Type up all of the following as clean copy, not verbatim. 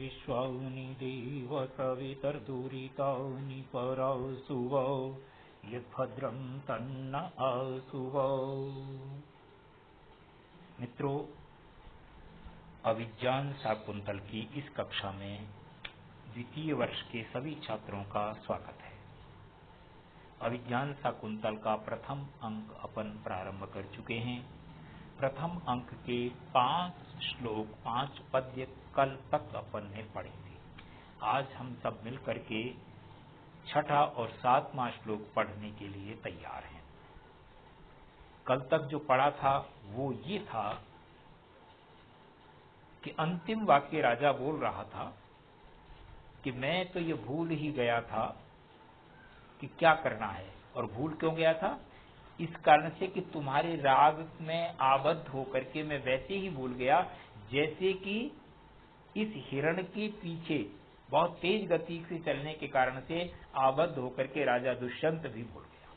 विश्वानि देव सवितर्दुरितानि परासुव यद्भद्रं तन्न आसुव। मित्रों, अभिज्ञान शाकुंतल की इस कक्षा में द्वितीय वर्ष के सभी छात्रों का स्वागत है। अभिज्ञान शाकुंतल का प्रथम अंक अपन प्रारंभ कर चुके हैं। प्रथम अंक के 5 श्लोक 5 पद्य कल तक अपन ने पढ़े थे। आज हम सब मिलकर के छठा और 7वां श्लोक पढ़ने के लिए तैयार हैं। कल तक जो पढ़ा था वो ये था कि अंतिम वाक्य राजा बोल रहा था कि मैं तो ये भूल ही गया था कि क्या करना है। और भूल क्यों गया था? इस कारण से कि तुम्हारे राग में आबद्ध होकर के मैं वैसे ही भूल गया जैसे कि इस हिरण के पीछे बहुत तेज गति से चलने के कारण से आबद्ध होकर के राजा दुष्यंत भी भूल गया।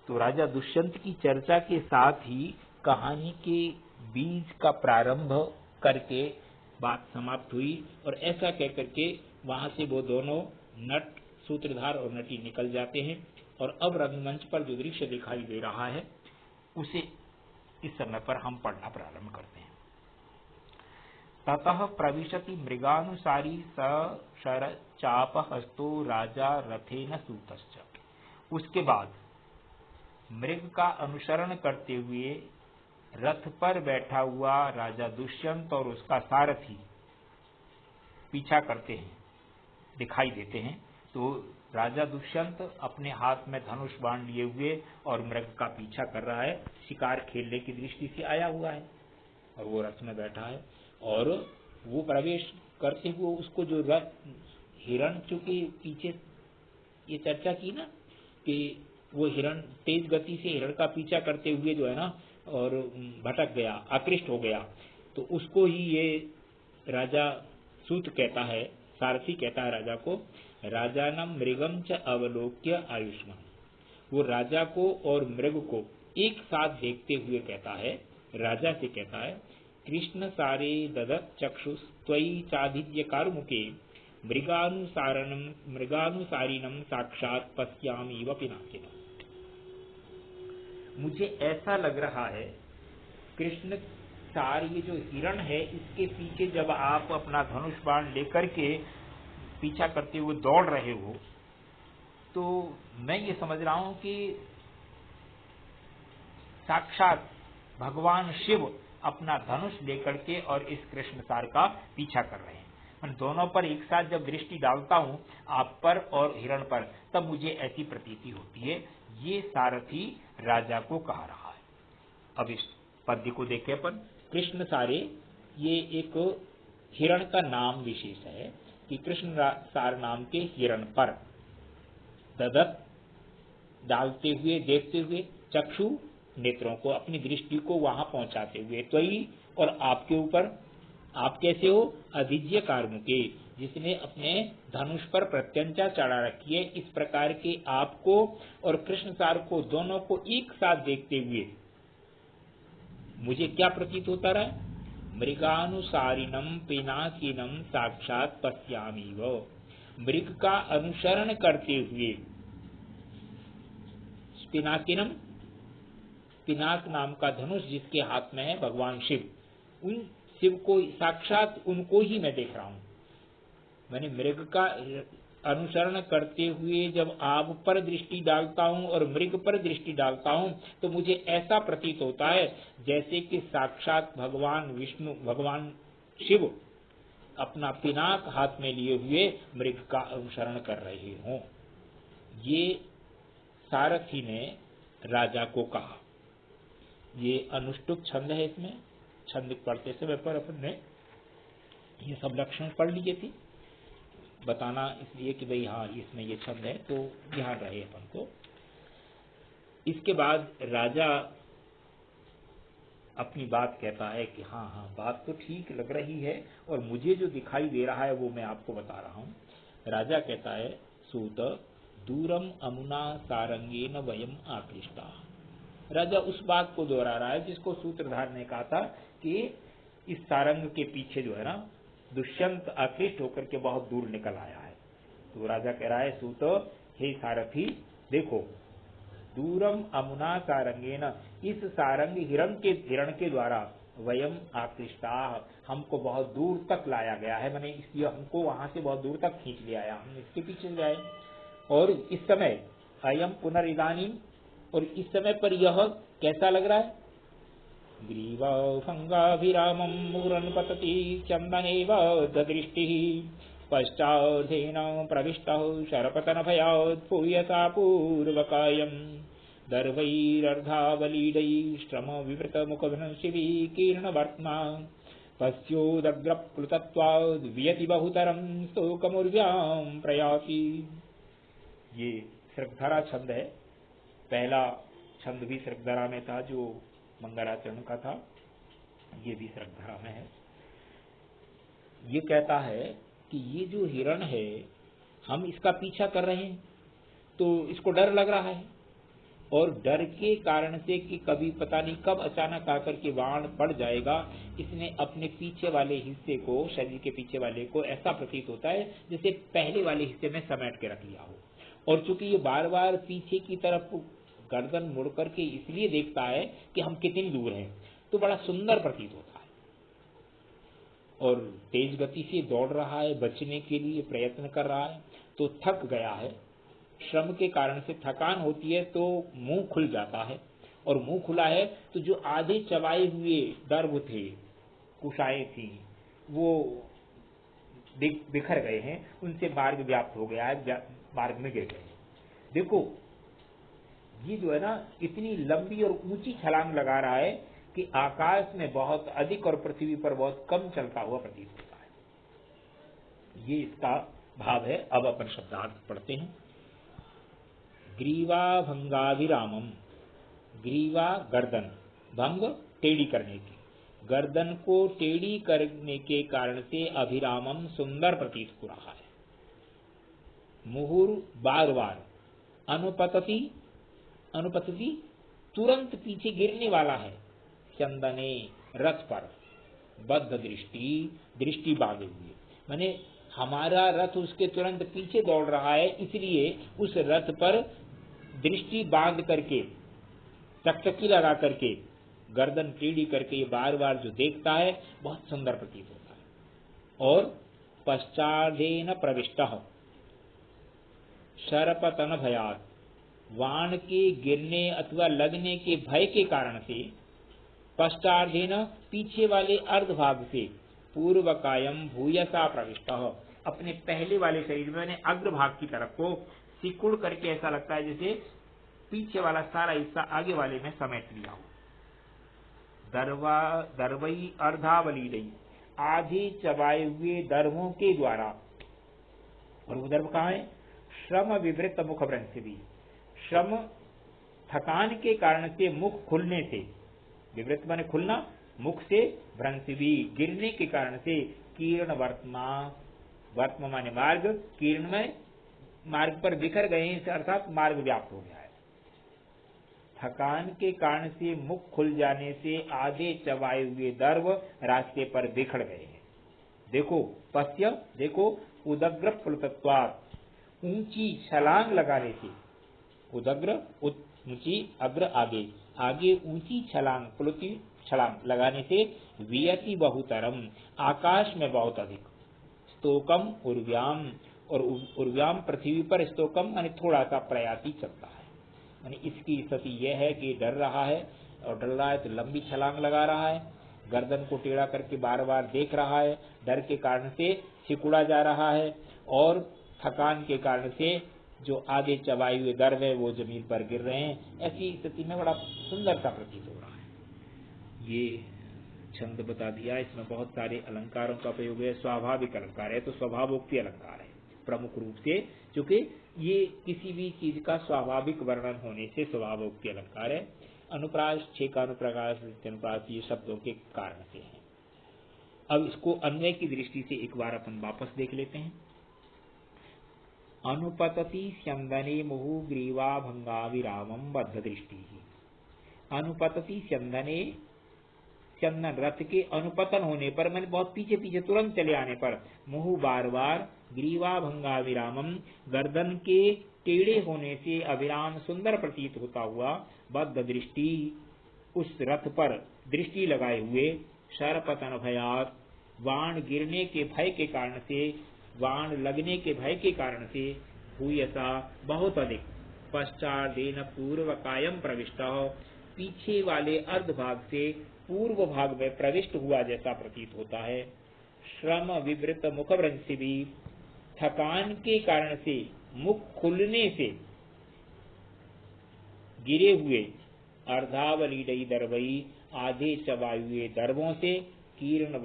तो राजा दुष्यंत की चर्चा के साथ ही कहानी के बीज का प्रारंभ करके बात समाप्त हुई और ऐसा कहकर के वहां से वो दोनों नट सूत्रधार और नटी निकल जाते हैं। और अब रंगमंच पर जो दृश्य दिखाई दे रहा है उसे इस समय पर हम पढ़ना प्रारंभ करते हैं। ततः प्रविशति मृगानुसारी स शरचाप हस्तो राजा रथेन सूतश्च। उसके बाद मृग का अनुसरण करते हुए रथ पर बैठा हुआ राजा दुष्यंत और उसका सारथी पीछा करते हैं, दिखाई देते हैं। तो राजा दुष्यंत अपने हाथ में धनुष बाण लिए हुए और मृग का पीछा कर रहा है। शिकार खेलने की दृष्टि से आया हुआ है और वो रथ में बैठा है। और वो प्रवेश करते हुए उसको जो रथ हिरण, चूंकि पीछे ये चर्चा की ना कि वो हिरण तेज गति से हिरण का पीछा करते हुए जो है ना और भटक गया, आकृष्ट हो गया। तो उसको ही ये राजा सूत कहता है, सारथी कहता है राजा को, राजानम मृगम च अवलोक्य आयुष्मान। वो राजा को और मृग को एक साथ देखते हुए कहता है, राजा से कहता है, कृष्ण सारे ददत चक्षुस्त्वयि चाधिज्य कार्मुके मृगानुसारिणम साक्षात पश्यामीव पिनाकिनम्। मुझे ऐसा लग रहा है कृष्ण सार, ये जो हिरण है इसके पीछे जब आप अपना धनुष बाण लेकर के पीछा करते हुए दौड़ रहे हो तो मैं ये समझ रहा हूं कि साक्षात भगवान शिव अपना धनुष लेकर के और इस कृष्ण सार का पीछा कर रहे हैं। मैं दोनों पर एक साथ जब दृष्टि डालता हूं, आप पर और हिरण पर, तब मुझे ऐसी प्रतीति होती है। ये सारथी राजा को कहा रहा है। अब इस पद्य को देखें अपन। कृष्ण सारे, ये एक हिरण का नाम विशेष है कि कृष्ण सार नाम के हिरण पर ददत डालते हुए, देखते हुए, चक्षु नेत्रों को, अपनी दृष्टि को वहां पहुंचाते हुए, त्वयि और आपके ऊपर, आप कैसे हो, अभिज्य कार्मुके, जिसने अपने धनुष पर प्रत्यंचा चढ़ा रखी है, इस प्रकार के आपको और कृष्ण सार को दोनों को एक साथ देखते हुए मुझे क्या प्रतीत होता रहा? मृगानुसारिणम पिनाकिनम साक्षात पश्यामीव। मृग का अनुसरण करते हुए पिनाकिनम, पिनाक नाम का धनुष जिसके हाथ में है भगवान शिव, उन शिव को साक्षात उनको ही मैं देख रहा हूं। मैंने मृग का अनुसरण करते हुए जब आप पर दृष्टि डालता हूं और मृग पर दृष्टि डालता हूं तो मुझे ऐसा प्रतीत होता है जैसे कि साक्षात भगवान विष्णु, भगवान शिव अपना पिनाक हाथ में लिए हुए मृग का अनुसरण कर रहे हों। ये सारथी ने राजा को कहा। ये अनुष्टुप छंद है। इसमें छंद पढ़ते समय पर अपन ने ये सब लक्षण पढ़ लिए थे, बताना इसलिए कि भाई हाँ इसमें ये छंद है तो ध्यान रहे अपन को। इसके बाद राजा अपनी बात कहता है कि हाँ हाँ बात तो ठीक लग रही है और मुझे जो दिखाई दे रहा है वो मैं आपको बता रहा हूँ। राजा कहता है, सूत दूरम अमुना सारंगेन वयम आकृष्टा। राजा उस बात को दोहरा रहा है जिसको सूत्रधार ने कहा था कि इस सारंग के पीछे जो है ना दुष्यंत आकृष्ट होकर के बहुत दूर निकल आया है। तो राजा कह रहा है, सूत हे सारथी देखो, दूरम अमुना सारंगेन, इस सारंग हिरण के द्वारा वयम आकृष्टा, हमको बहुत दूर तक लाया गया है, मैंने इसलिए हमको वहां से बहुत दूर तक खींच लिया आया, हम इसके पीछे गए। और इस समय अयम पुनरिदानीम, और इस समय पर यह कैसा लग रहा है? ग्रीवा भंगाभिरामं मुहुरन् पतति चंदनेव ददृष्टि, पश्चादेन प्रविष्टः शरपतन भयात् भूयसा पूर्वकायम्, दर्वैरर्धावलीडैः श्रम विवृत मुखभ्रंशिभिः कीर्णवर्त्मा, पश्योदग्रप्लुतत्वाद् वियति बहुतरं स्तोकमुर्व्यां प्रयाति। ये श्रृंखधारा छंद है। पहला छंद भी श्रृंखधारा में था जो मंगलाचरण का था, ये भी श्रृंखधारा में है। ये कहता है कि ये जो हिरण है, हम इसका पीछा कर रहे हैं तो इसको डर लग रहा है, और डर के कारण से कि कभी पता नहीं कब अचानक आकर के बाण पड़ जाएगा, इसने अपने पीछे वाले हिस्से को, शरीर के पीछे वाले को ऐसा प्रतीत होता है जैसे पहले वाले हिस्से में समेट के रख लिया हो। और चूंकि ये बार बार पीछे की तरफ गर्दन मुड़ करके इसलिए देखता है कि हम कितनी दूर हैं, तो बड़ा सुंदर प्रतीत होता है। और तेज गति से दौड़ रहा है, बचने के लिए प्रयत्न कर रहा है, तो थक गया है। श्रम के कारण से थकान होती है तो मुंह खुल जाता है, और मुंह खुला है तो जो आधे चबाए हुए दर्भ थे, कुशाएं थी, वो बिखर गए हैं, उनसे मार्ग व्याप्त हो गया है, मार्ग में गिर गए। देखो ये जो है ना, इतनी लंबी और ऊंची छलांग लगा रहा है कि आकाश में बहुत अधिक और पृथ्वी पर बहुत कम चलता हुआ प्रतीत होता है। ये इसका भाव है। अब अपन शब्दार्थ पढ़ते हैं। ग्रीवा भंगाभिरामम, ग्रीवा गर्दन, भंग टेढ़ी करने की, गर्दन को टेढ़ी करने के कारण से अभिरामम सुंदर प्रतीत हो रहा है। मुहुर बार बार, अनुपतति, अनुपतति तुरंत पीछे गिरने वाला है, चंदने रथ पर, बद्ध दृष्टि, दृष्टि बांधे हुए, माने हमारा रथ उसके तुरंत पीछे दौड़ रहा है, इसलिए उस रथ पर दृष्टि बांध करके, चकचकी लगा करके, गर्दन टेढ़ी करके ये बार बार जो देखता है बहुत सुंदर प्रतीत होता है। और पश्चादेन प्रविष्टः शरपतन भयात्, वाण के गिरने अथवा लगने के भय के कारण से, पश्चादेन पीछे वाले अर्धभाग से, पूर्वकायम भूयसा प्रविष्टः, अपने पहले वाले शरीर में अग्रभाग की तरफ को सिकुड़ करके ऐसा लगता है जैसे पीछे वाला सारा हिस्सा आगे वाले में समेट लिया हो। दर्वई अर्धावलीडई, आधे चबाए हुए दर्भों के द्वारा, और वो दर्भ कहाँ है? श्रम विवृत मुख भ्रंश भी, श्रम थकान के कारण से मुख खुलने से, विवृत माने खुलना, मुख से, भ्रंश भी गिरने के कारण से, कीर्ण वर्त्मा, वर्त्म माने मार्ग, कीर्ण में मार्ग पर बिखर गए हैं, अर्थात मार्ग व्याप्त हो गया है। थकान के कारण से मुख खुल जाने से आधे चबाए हुए दर्भ रास्ते पर बिखर गए हैं। देखो पश्य, देखो उदग्र प्लुतत्वात्, ऊंची छलांग लगाने से, उदग्र ऊंची, अग्र आगे, आगे ऊंची छलांग, प्लुति छलांग लगाने से, वियति बहुतरम, आकाश में बहुत अधिक, स्तोकम उर्व्याम, और उर्व्याम पृथ्वी पर, स्तोकम माने थोड़ा सा प्रयाति चलता है, यानी इसकी स्थिति यह है कि डर रहा है, और डर रहा है तो लंबी छलांग लगा रहा है, गर्दन को टेढ़ा करके बार बार देख रहा है, डर के कारण से सिकुड़ा जा रहा है, और थकान के कारण से जो आगे चबाए हुए दर्भ है वो जमीन पर गिर रहे हैं। ऐसी स्थिति में बड़ा सुंदर सा प्रतीत हो रहा है। ये छंद बता दिया, इसमें बहुत सारे अलंकारों का प्रयोग है। स्वाभाविक अलंकार है तो स्वभावोक्ति अलंकार है प्रमुख रूप से, क्योंकि ये किसी भी चीज का स्वाभाविक वर्णन होने से स्वभावोक्ति अलंकार है। अनुप्रास, छेका अनुप्रकाश, अनुप्रास, ये शब्दों के कारण से है। अब इसको अन्वय की दृष्टि से एक बार अपन वापस देख लेते हैं। अनुपतति स्यंदने मुहु ग्रीवा भंगा विरामम बद्ध दृष्टि। अनुपतति स्यंदने, चंदन रथ के अनुपतन होने पर, मैंने बहुत पीछे पीछे तुरंत चले आने पर, मुहु बार बार ग्रीवा भंगा विरामम, गर्दन के टेढ़े होने से अविराम सुंदर प्रतीत होता हुआ, बद्ध दृष्टि उस रथ पर दृष्टि लगाए हुए, शरपतन भयात बाण गिरने के भय के कारण से, बाण लगने के भय के कारण से, भूयसा बहुत अधिक, पश्चादेन पूर्व कायम प्रविष्ट, पीछे वाले अर्ध भाग से पूर्व भाग में प्रविष्ट हुआ जैसा प्रतीत होता है। श्रम विवृत मुखव्रंश से भी, थकान के कारण से मुख खुलने से गिरे हुए, अर्धावलीडई दर्वई आधे चबाए हुए दर्भों से, कीर्ण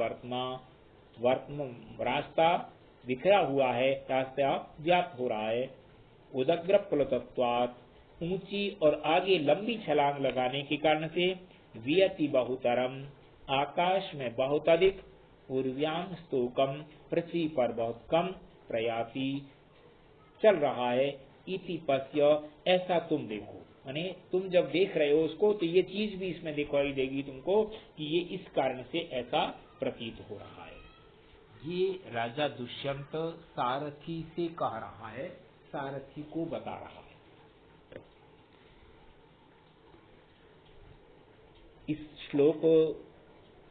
वर्तम रास्ता बिखरा हुआ है, रास्ता व्याप्त हो रहा है। उदग्र प्लुतत्वात्, ऊंची और आगे लंबी छलांग लगाने के कारण से, वियति बहुतरम, आकाश में बहुत अधिक, उर्व्याम स्तोकम, पृथ्वी पर बहुत कम, प्रयाति चल रहा है, इति पश्य, ऐसा तुम देखो। माने तुम जब देख रहे हो उसको तो ये चीज भी इसमें दिखाई देगी तुमको कि ये इस कारण से ऐसा प्रतीत हो रहा है। ये राजा दुष्यंत सारथी से कह रहा है, सारथी को बता रहा है। इस श्लोक,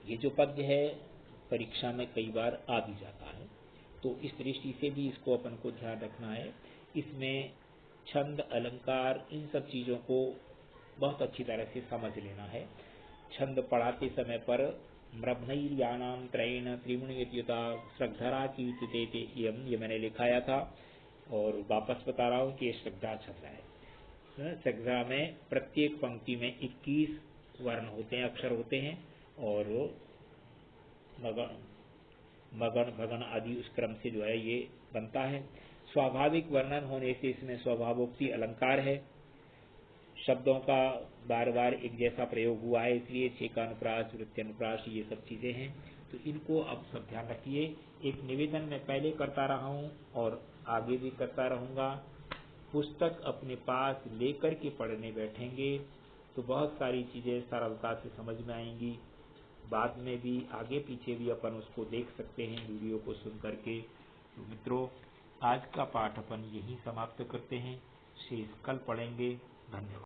ये जो पद्य है परीक्षा में कई बार आ भी जाता है, तो इस दृष्टि से भी इसको अपन को ध्यान रखना है। इसमें छंद, अलंकार, इन सब चीजों को बहुत अच्छी तरह से समझ लेना है। छंद पढ़ाते समय पर ब्रह्मैर्यानाम त्रयेण त्रिमुणियुता श्रद्धरा कीर्तिते, ये मैंने लिखाया था और वापस बता रहा हूँ कि ये श्रद्धा छंद है। श्रद्धा में प्रत्येक पंक्ति में 21 वर्ण होते हैं, अक्षर होते हैं, और मगन भगन आदि उस क्रम से जो है ये बनता है। स्वाभाविक वर्णन होने से इसमें स्वभावोक्ति अलंकार है, शब्दों का बार बार एक जैसा प्रयोग हुआ है, इसलिए छेकानुप्रास, वृत्त्यनुप्रास, ये सब चीजें हैं, तो इनको अब सब ध्यान रखिए। एक निवेदन मैं पहले करता रहा हूँ और आगे भी करता रहूंगा, पुस्तक अपने पास लेकर के पढ़ने बैठेंगे तो बहुत सारी चीजें सरलता से समझ में आएंगी। बाद में भी आगे पीछे भी अपन उसको देख सकते हैं वीडियो को सुन करके। तो मित्रों, आज का पाठ अपन यहीं समाप्त करते हैं, शेष कल पढ़ेंगे। धन्यवाद।